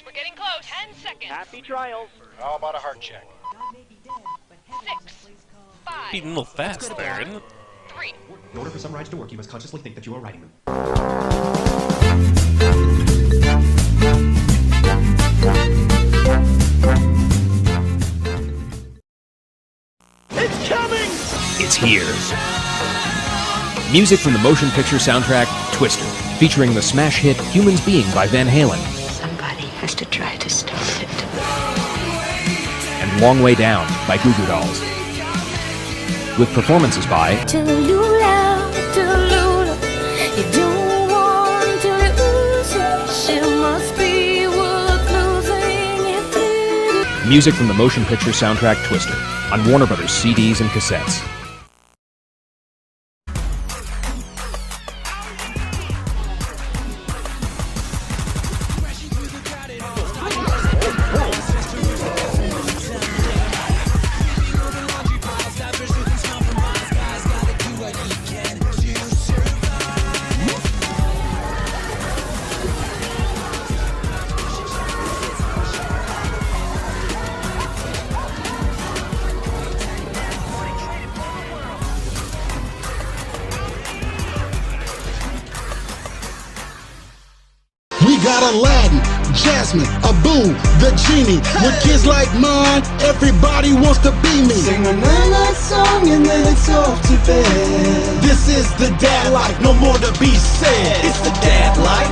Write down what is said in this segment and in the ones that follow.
We're getting close. 10 seconds. Happy trials. How about a heart check? 6, 5, Beating a little fast there, isn't it? 3. In order for some rides to work, you must consciously think that you are riding them. It's coming! It's here. Music from the motion picture soundtrack Twister, featuring the smash hit Humans Being by Van Halen. Somebody has to try to stop it. And Long Way Down by Goo Goo Dolls. With performances by Tallulah, Tallulah, you don't want to lose her. She must be worth losing if you... music from the motion picture soundtrack Twister on Warner Brothers CDs and cassettes. We got Aladdin, Jasmine, Abu, the genie. With kids like mine, everybody wants to be me. Sing another song and then it's off to bed. This is the dad life, no more to be said. It's the dad life,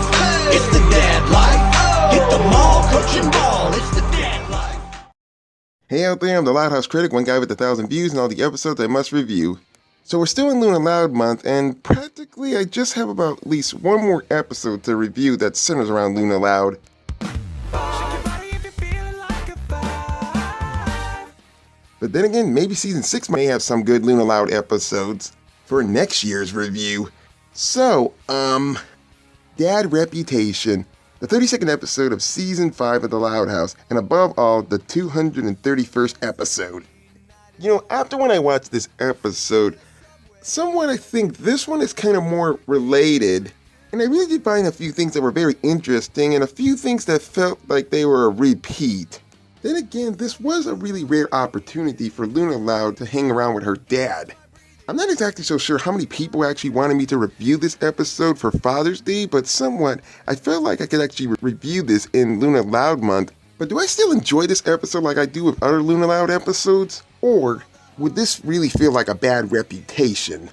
it's the dad life. Hit the mall, coaching ball, it's the dad life. Hey out there, I'm the Loudhouse Critic, one guy with 1,000 views and all the episodes I must review. So we're still in Luna Loud month, and practically I just have about at least one more episode to review that centers around Luna Loud. But then again, maybe season 6 may have some good Luna Loud episodes for next year's review. So, Dad Reputation, the 32nd episode of season 5 of the Loud House, and above all, the 231st episode. You know, after when I watched this episode, somewhat I think this one is kind of more related, and I really did find a few things that were very interesting and a few things that felt like they were a repeat. Then again, this was a really rare opportunity for Luna Loud to hang around with her dad. I'm not exactly so sure how many people actually wanted me to review this episode for Father's Day, but somewhat, I felt like I could actually review this in Luna Loud month. But do I still enjoy this episode like I do with other Luna Loud episodes? Or would this really feel like a bad reputation?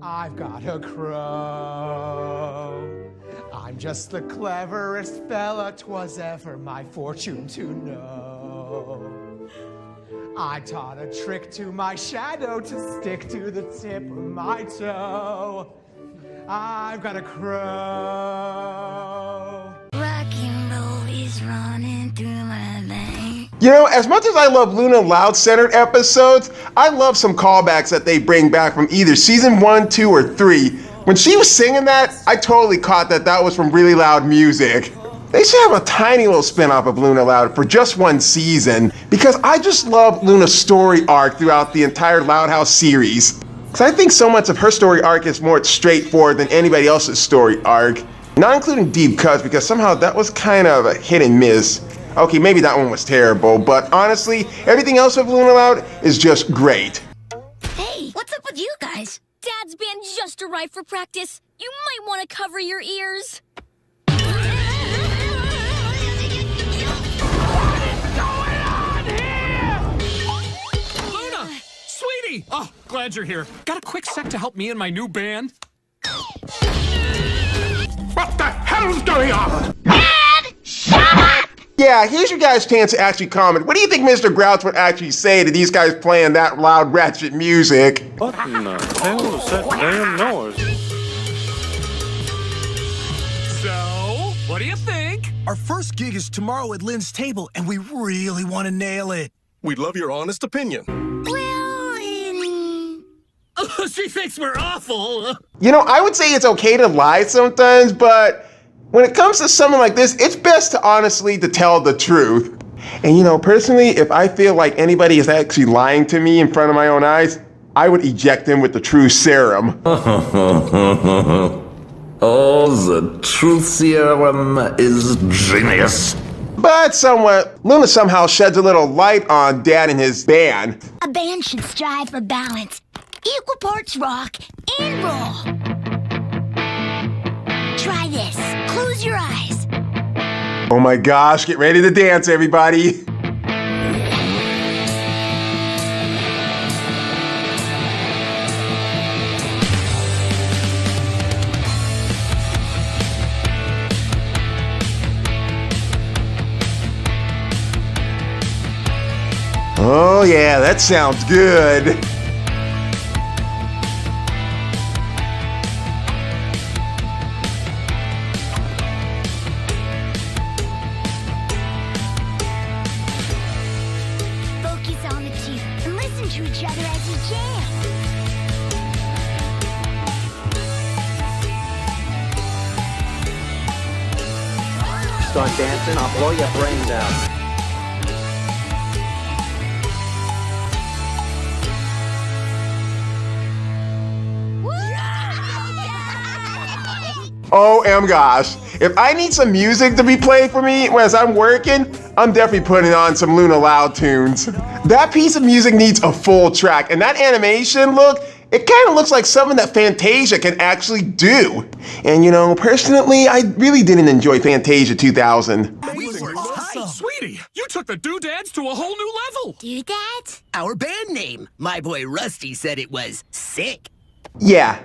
I've got a crow. I'm just the cleverest fella 'twas ever my fortune to know. I taught a trick to my shadow to stick to the tip of my toe. I've got a crow. Rock and roll is running through my veins. You know, as much as I love Luna Loud centered episodes, I love some callbacks that they bring back from either season 1, 2, or 3. When she was singing that, I totally caught that was from really loud music. They should have a tiny little spin-off of Luna Loud for just one season, because I just love Luna's story arc throughout the entire Loud House series. Because I think so much of her story arc is more straightforward than anybody else's story arc. Not including Deep Cuts, because somehow that was kind of a hit and miss. Okay, maybe that one was terrible, but honestly, everything else of Luna Loud is just great. Hey, what's up with you guys? Dad's band just arrived for practice. You might want to cover your ears. Sweetie! Oh, glad you're here. Got a quick sec to help me and my new band? What the hell's going on? Dad, shut up! Yeah, here's your guys' chance to actually comment. What do you think Mr. Grouch would actually say to these guys playing that loud, ratchet music? What in the hell is that damn noise? So, what do you think? Our first gig is tomorrow at Lynn's table, and we really want to nail it. We'd love your honest opinion. She thinks we're awful. You know, I would say it's okay to lie sometimes, but when it comes to something like this, it's best to honestly to tell the truth. And you know, personally, if I feel like anybody is actually lying to me in front of my own eyes, I would eject him with the true serum. Oh, the truth serum is genius. But Luna somehow sheds a little light on Dad and his band. A band should strive for balance. Equal parts rock and roll. Try this. Close your eyes. Oh my gosh, get ready to dance, everybody. Oh yeah, that sounds good. Focus on the two and listen to each other as you jam. Start dancing, I'll blow your brains out. Oh gosh, if I need some music to be played for me as I'm working, I'm definitely putting on some Luna Loud tunes. That piece of music needs a full track, and that animation look, it kind of looks like something that Fantasia can actually do. And you know, personally, I really didn't enjoy Fantasia 2000. Awesome. Sweetie, you took the doodads to a whole new level. Doodads? Our band name. My boy Rusty said it was sick. Yeah.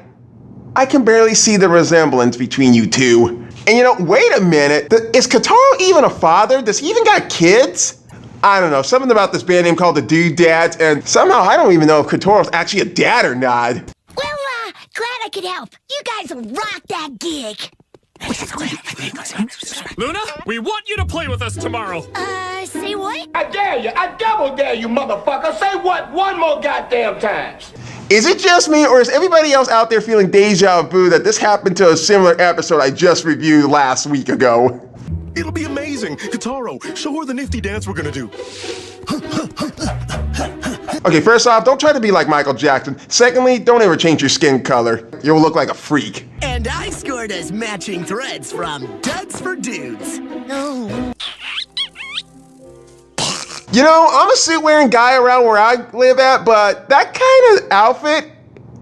I can barely see the resemblance between you two. And you know, wait a minute, is Kotaro even a father? Does he even got kids? I don't know, something about this band name called the Doodads, and somehow I don't even know if Kotaro's actually a dad or not. Well, glad I could help. You guys will rock that gig. Luna, we want you to play with us tomorrow. Say what? I dare you. I double dare you, motherfucker. Say what one more goddamn time. Is it just me, or is everybody else out there feeling deja vu that this happened to a similar episode I just reviewed last week ago? It'll be amazing. Kotaro, show her the nifty dance we're gonna do. Okay, first off, don't try to be like Michael Jackson. Secondly, don't ever change your skin color. You'll look like a freak. And I scored us matching threads from Duds for Dudes. Oh. You know, I'm a suit-wearing guy around where I live at, but that kind of outfit,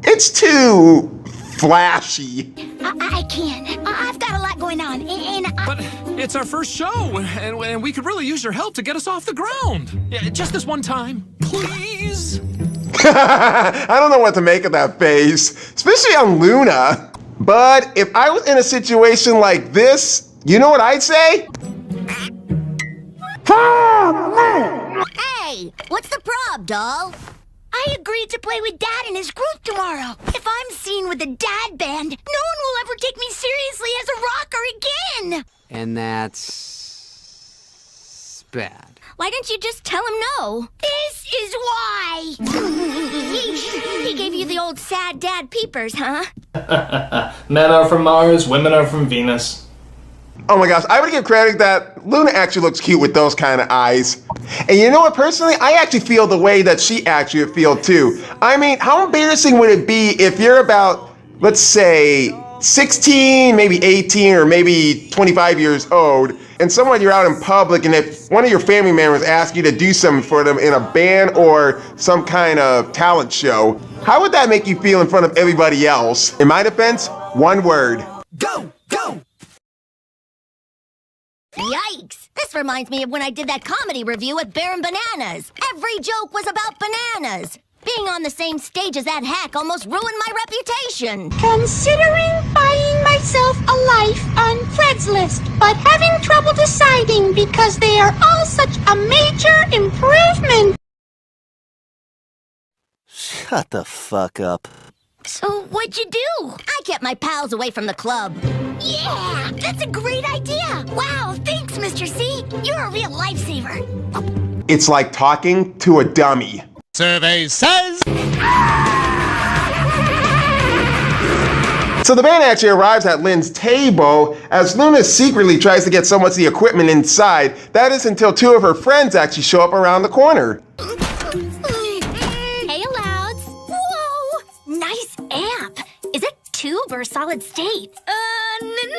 it's too flashy. I can't. I've got a lot going on, and But it's our first show, and we could really use your help to get us off the ground. Yeah, just this one time, please. I don't know what to make of that face, especially on Luna. But if I was in a situation like this, you know what I'd say? Hey, what's the prob, doll? I agreed to play with Dad and his group tomorrow. If I'm seen with the Dad band, no one will ever take me seriously as a rocker again. And that's bad. Why didn't you just tell him no? This is why. He gave you the old sad dad peepers, huh? Men are from Mars, women are from Venus. Oh my gosh, I would give credit that Luna actually looks cute with those kind of eyes. And you know what, personally, I actually feel the way that she actually would feel too. I mean, how embarrassing would it be if you're about, let's say, 16, maybe 18, or maybe 25 years old, and someone you're out in public, and if one of your family members asks you to do something for them in a band or some kind of talent show, how would that make you feel in front of everybody else? In my defense, one word. Go! Go! Yikes! This reminds me of when I did that comedy review at Baron Bananas. Every joke was about bananas. Being on the same stage as that hack almost ruined my reputation. Considering buying myself a life on Craigslist, but having trouble deciding because they are all such a major improvement. Shut the fuck up. So what'd you do? I kept my pals away from the club. Yeah, that's a great idea. Wow, thanks, Mr. C. You're a real lifesaver. It's like talking to a dummy. Survey says... So the band actually arrives at Lynn's table as Luna secretly tries to get so much of the equipment inside. That is until two of her friends actually show up around the corner. Hey, Alouds. Whoa! tube or solid state?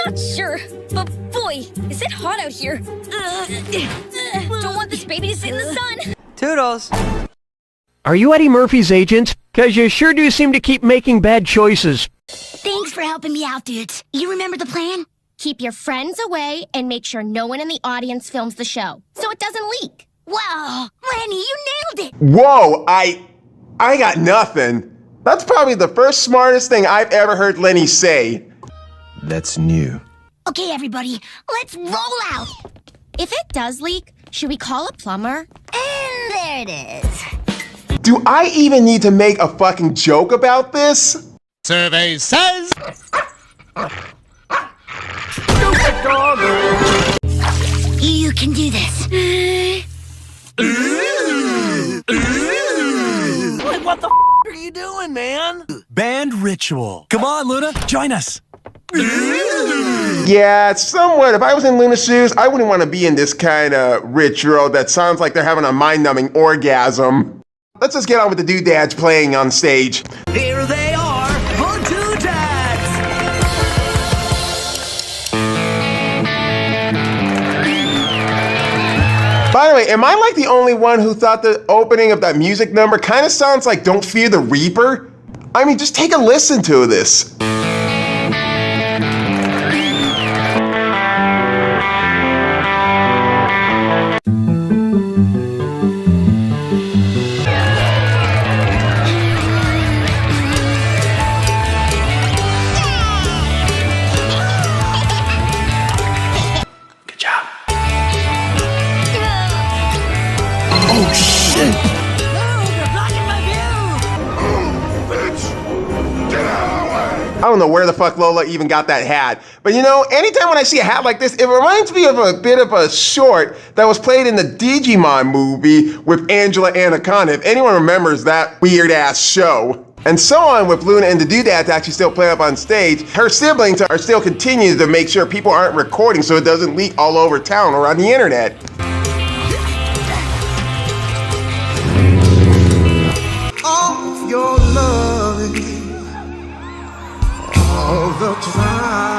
Not sure. But boy, is it hot out here. Don't want this baby to sit in the sun. Toodles. Are you Eddie Murphy's agent? 'Cause you sure do seem to keep making bad choices. Thanks for helping me out, dudes. You remember the plan? Keep your friends away and make sure no one in the audience films the show, so it doesn't leak. Wow, Lenny, you nailed it. Whoa, I got nothing. That's probably the first smartest thing I've ever heard Lenny say. That's new. Okay, everybody, let's roll out. If it does leak, should we call a plumber? And there it is. Do I even need to make a fucking joke about this? Survey says... Stupid dog! You can do this. What the are you doing, man? Band ritual. Come on, Luna, join us. Yeah, somewhat. If I was in Luna's shoes, I wouldn't want to be in this kind of ritual that sounds like they're having a mind-numbing orgasm. Let's just get on with the doodads playing on stage. Here they are, the Doodads! By the way, am I like the only one who thought the opening of that music number kind of sounds like Don't Fear the Reaper? I mean, just take a listen to this. Oh shit! No, you're blocking my view! I don't know where the fuck Lola even got that hat. But you know, anytime when I see a hat like this, it reminds me of a bit of a short that was played in the Digimon movie with Angela Anaconda, if anyone remembers that weird ass show. And so on with Luna and the Doodads actually still play up on stage. Her siblings are still continuing to make sure people aren't recording so it doesn't leak all over town or on the internet. Of your loving all the time.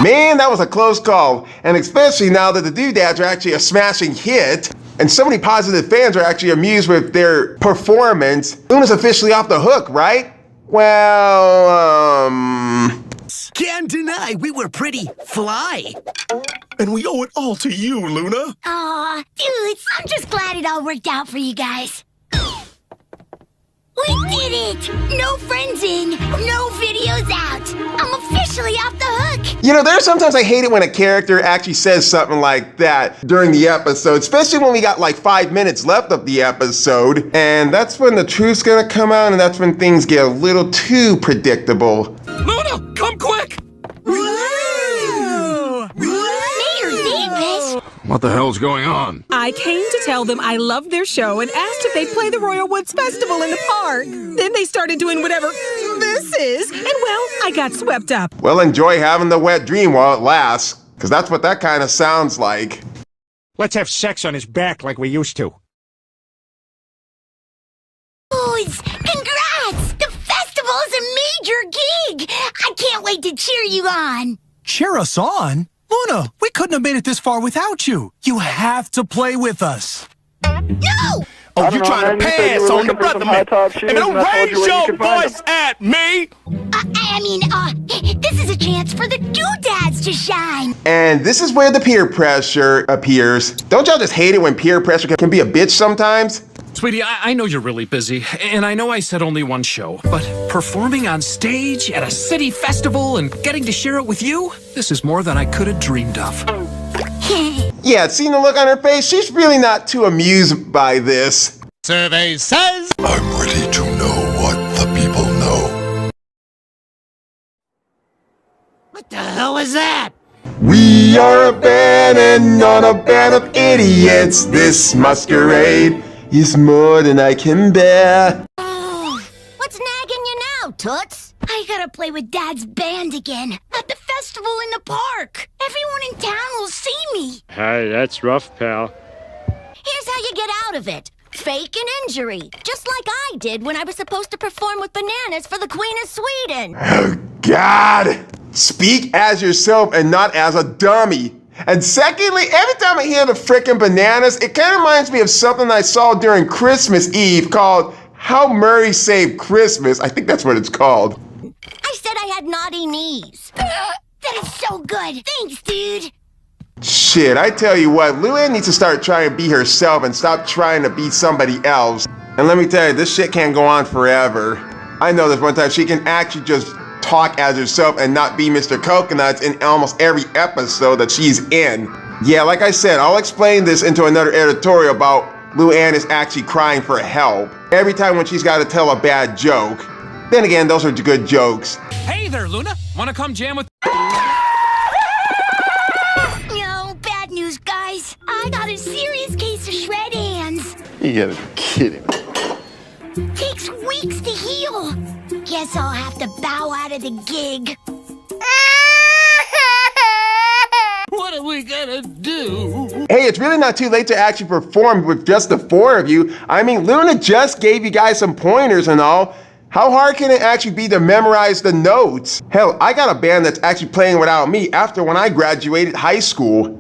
Man, that was a close call, and especially now that the Doodads are actually a smashing hit, and so many positive fans are actually amused with their performance. Luna's officially off the hook, right? Well, Can't deny we were pretty fly. And we owe it all to you, Luna. Aw, dudes, I'm just glad it all worked out for you guys. We did it! No friends in, no videos out. I'm officially off the hook. you know, there's sometimes I hate it when a character actually says something like that during the episode, especially when we got like 5 minutes left of the episode, and that's when the truth's gonna come out, and that's when things get a little too predictable. Luna, come quick! What the hell's going on? I came to tell them I loved their show and asked if they'd play the Royal Woods Festival in the park. Then they started doing whatever this is, and well, I got swept up. Well, enjoy having the wet dream while it lasts, because that's what that kind of sounds like. Let's have sex on his back like we used to. Boys, congrats! The festival's a major gig! I can't wait to cheer you on! Cheer us on? Luna, we couldn't have made it this far without you. You have to play with us. No! Oh, you're trying to pass on the brother man. And don't raise your voice at me! This is a chance for the Doodads to shine! And this is where the peer pressure appears. Don't y'all just hate it when peer pressure can be a bitch sometimes? Sweetie, I know you're really busy, and I know I said only one show, but performing on stage at a city festival and getting to share it with you, this is more than I could have dreamed of. Yeah, seeing the look on her face, she's really not too amused by this. Survey says... I'm ready to know what the people know. What the hell is that? We are a band and not a band of idiots. This masquerade is more than I can bear. What's nagging you now, Toots? I gotta play with Dad's band again at the festival in the park. Everyone in town will see me. Hey, that's rough, pal. Here's how you get out of it. Fake an injury, just like I did when I was supposed to perform with bananas for the Queen of Sweden. Oh, God! Speak as yourself and not as a dummy. And secondly, every time I hear the frickin' bananas, it kind of reminds me of something I saw during Christmas Eve called How Murray Saved Christmas. I think that's what it's called. I said I had naughty knees. That is so good. Thanks, dude. Shit, I tell you what, Luann needs to start trying to be herself and stop trying to be somebody else. And let me tell you, this shit can't go on forever. I know this one time she can actually just talk as herself and not be Mr. Coconuts in almost every episode that she's in. Yeah, like I said, I'll explain this into another editorial about Luann is actually crying for help every time when she's got to tell a bad joke. Then again, those are good jokes. Hey there, Luna. Wanna come jam with... No, bad news, guys. I got a serious case of shred hands. You gotta be kidding me. Takes weeks to heal. Guess I'll have to bow out of the gig. What are we gonna do? Hey, it's really not too late to actually perform with just the four of you. I mean, Luna just gave you guys some pointers and all. How hard can it actually be to memorize the notes? Hell, I got a band that's actually playing without me after when I graduated high school.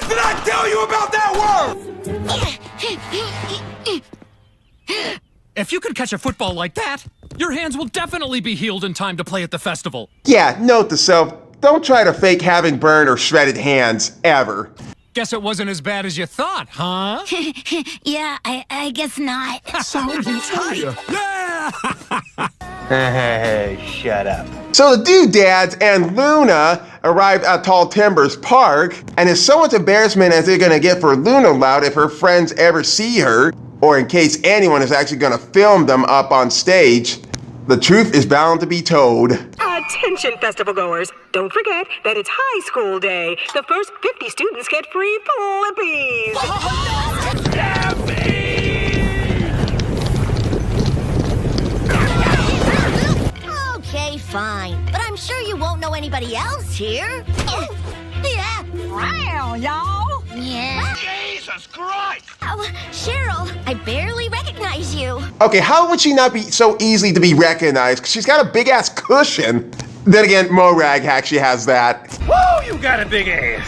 Did I tell you about that word? If you can catch a football like that, your hands will definitely be healed in time to play at the festival. Yeah, note to self, don't try to fake having burned or shredded hands, ever. Guess it wasn't as bad as you thought, huh? Yeah, I guess not. Sound tired. Yeah! Hey, shut up. So the doodads and Luna arrived at Tall Timbers Park, and as so much embarrassment as they're gonna get for Luna Loud if her friends ever see her, or in case anyone is actually gonna film them up on stage, the truth is bound to be told. Attention, festival goers. Don't forget that it's high school day. The first 50 students get free flippies. Okay, fine. But I'm sure you won't know anybody else here. Yeah. Wow, y'all. Yeah. Jesus Christ! Oh, Cheryl, I barely recognize you. Okay, how would she not be so easily to be recognized? 'Cause she's got a big-ass cushion. Then again, Morag actually has that. Whoa, you got a big ass!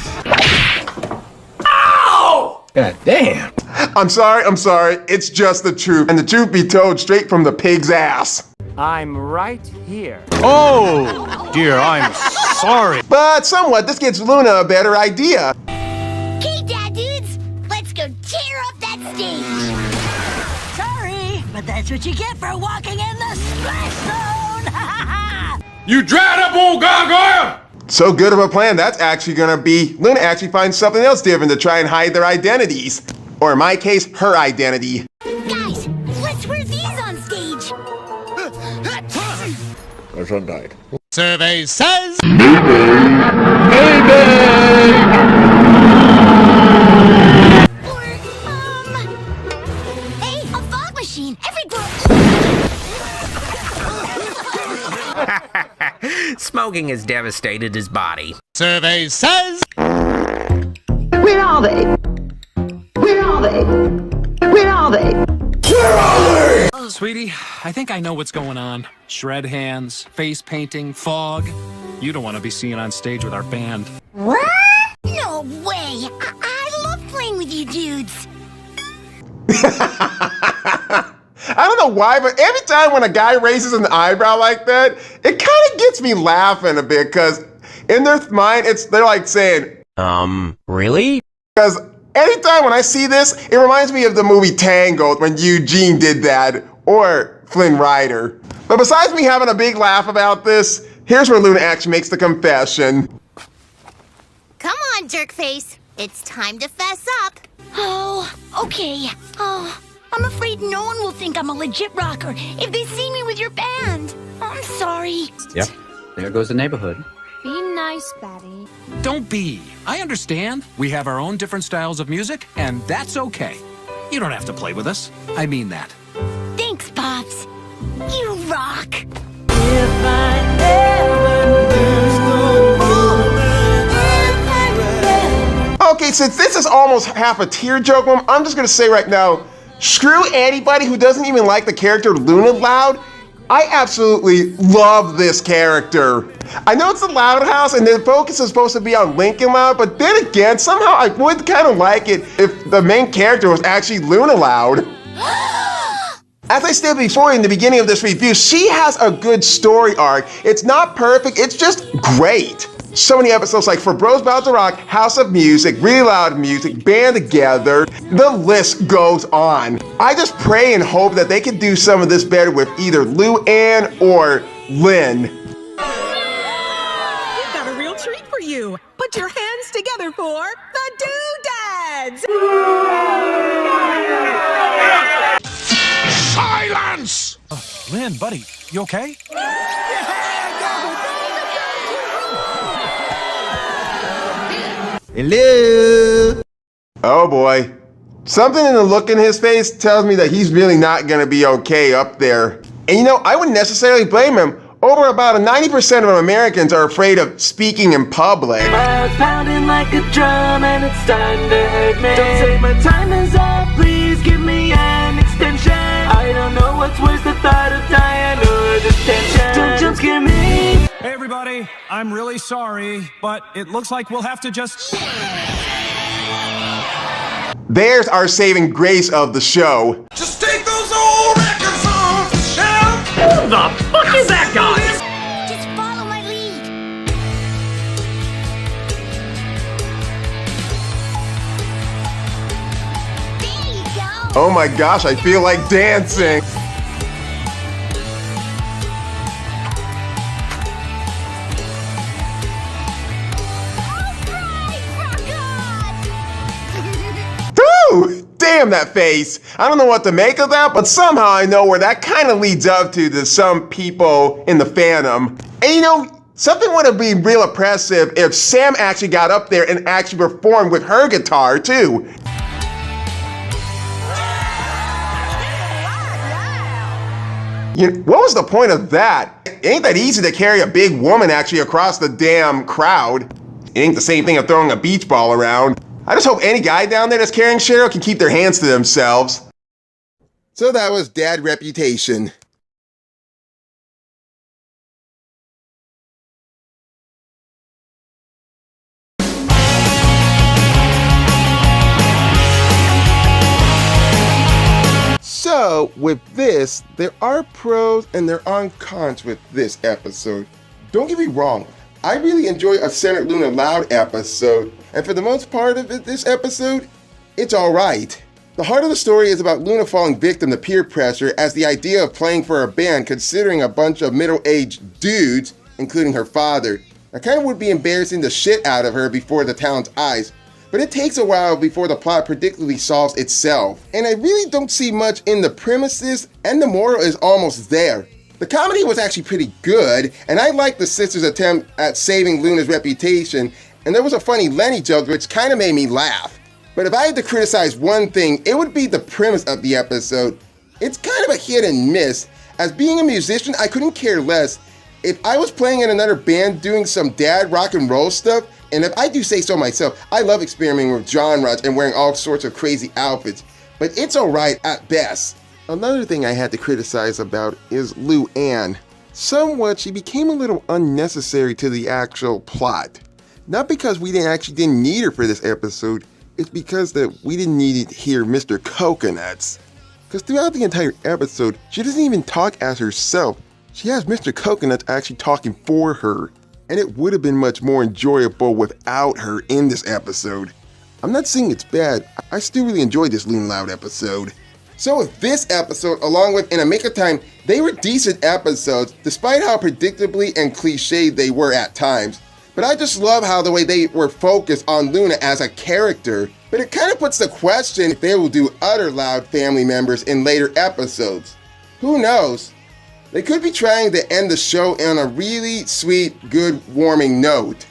Ow! God damn. I'm sorry. It's just the truth. And the truth be told straight from the pig's ass. I'm right here. Oh, dear, I'm sorry. But somewhat, this gives Luna a better idea. Okay, dad dudes, let's go tear up that stage. Sorry, but that's what you get for walking in the splash zone. You dried up old gargoyle! So good of a plan, that's actually gonna be Luna actually finds something else different to try and hide their identities. Or in my case, her identity. Guys, let's wear these on stage. There's one died. Survey says... Hey, a fog machine. Smoking has devastated his body. Survey says... Where are they? Where are they? Where are they? Where are they? Sweetie, I think I know what's going on. Shred hands, face painting, fog. You don't want to be seen on stage with our band. What? No way. I love playing with you dudes. I don't know why, but every time when a guy raises an eyebrow like that, it kind of gets me laughing a bit, because in their mind, they're like saying, really? Because anytime when I see this, it reminds me of the movie Tangled when Eugene did that, or Flynn Rider. But besides me having a big laugh about this, here's where Luna actually makes the confession. Come on, jerkface. It's time to fess up. Oh, okay. Oh, I'm afraid no one will think I'm a legit rocker if they see me with your band. I'm sorry. Yep. There goes the neighborhood. Be nice, Betty. Don't be. I understand. We have our own different styles of music, and that's okay. You don't have to play with us. I mean that. Thanks, Pops. You rock. Okay, since this is almost half a tear joke, I'm just gonna say right now, screw anybody who doesn't even like the character Luna Loud. I absolutely love this character. I know it's the Loud House and the focus is supposed to be on Lincoln Loud, but then again, somehow I would kind of like it if the main character was actually Luna Loud. As I stated before in the beginning of this review, she has a good story arc. It's not perfect, it's just great. So many episodes like For Bros About to Rock, House of Music, Really Loud Music, Band Together, the list goes on. I just pray and hope that they can do some of this better with either Lou Ann or Lynn. We've got a real treat for you. Put your hands together for the Doodads! Silence! Lynn, buddy, you okay? Hello? Oh boy. Something in the look in his face tells me that he's really not gonna be okay up there. And you know, I wouldn't necessarily blame him. Over about 90% of Americans are afraid of speaking in public. My heart's pounding like a drum and it's starting to hurt me. Don't say my time is up, please give me an extension. I don't know what's worse, the thought of dying or this tension. Don't jump scare me. Hey everybody, I'm really sorry, but it looks like we'll have to just... There's our saving grace of the show. Just take those old records off the shelf. Who the fuck is that guy? Just follow my lead. There you go. Oh my gosh, I feel like dancing. Damn that face. I don't know what to make of that, but somehow I know where that kind of leads up to some people in the fandom. And you know, something would have been real impressive if Sam actually got up there and actually performed with her guitar too. You know, what was the point of that? It ain't that easy to carry a big woman actually across the damn crowd. It ain't the same thing as throwing a beach ball around. I just hope any guy down there that's carrying Cheryl can keep their hands to themselves. So that was Dad Reputation. So, with this, there are pros and there are cons with this episode. Don't get me wrong, I really enjoy a Senator Luna Loud episode, and for the most part of this episode, it's alright. The heart of the story is about Luna falling victim to peer pressure as the idea of playing for a band considering a bunch of middle-aged dudes, including her father. That kind of would be embarrassing the shit out of her before the town's eyes, but it takes a while before the plot predictably solves itself. And I really don't see much in the premises, and the moral is almost there. The comedy was actually pretty good, and I liked the sisters' attempt at saving Luna's reputation, and there was a funny Lenny joke which kind of made me laugh. But if I had to criticize one thing, it would be the premise of the episode. It's kind of a hit and miss. As being a musician, I couldn't care less. If I was playing in another band doing some dad rock and roll stuff, and if I do say so myself, I love experimenting with genres and wearing all sorts of crazy outfits, but it's alright at best. Another thing I had to criticize about is Lou Ann. Somewhat, she became a little unnecessary to the actual plot. Not because we didn't need her for this episode, it's because that we didn't need to hear Mr. Coconuts. Because throughout the entire episode, she doesn't even talk as herself. She has Mr. Coconuts actually talking for her. And it would have been much more enjoyable without her in this episode. I'm not saying it's bad, I still really enjoyed this Luna Loud episode. So with this episode, along with In a Make of Time, they were decent episodes, despite how predictably and cliched they were at times. But I just love how the way they were focused on Luna as a character. But it kind of puts the question if they will do other Loud family members in later episodes. Who knows? They could be trying to end the show on a really sweet, good, warming note.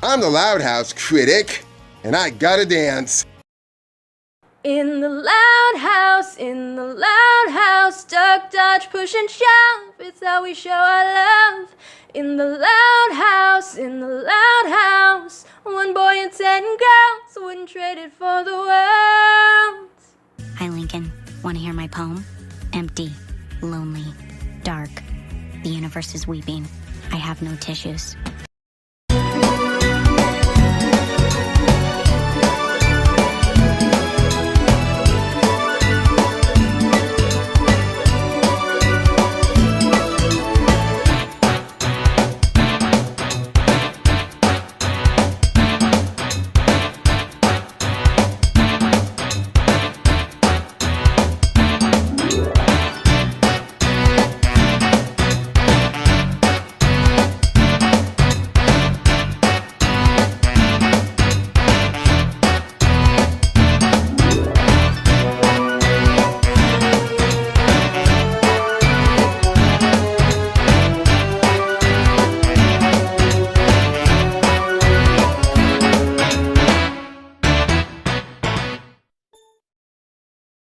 I'm the Loud House Critic, and I gotta dance. In the loud house, duck, dodge, push and shove. It's how we show our love. In the loud house, one boy and 10 girls wouldn't trade it for the world. Hi, Lincoln. Want to hear my poem? Empty, lonely, dark. The universe is weeping. I have no tissues.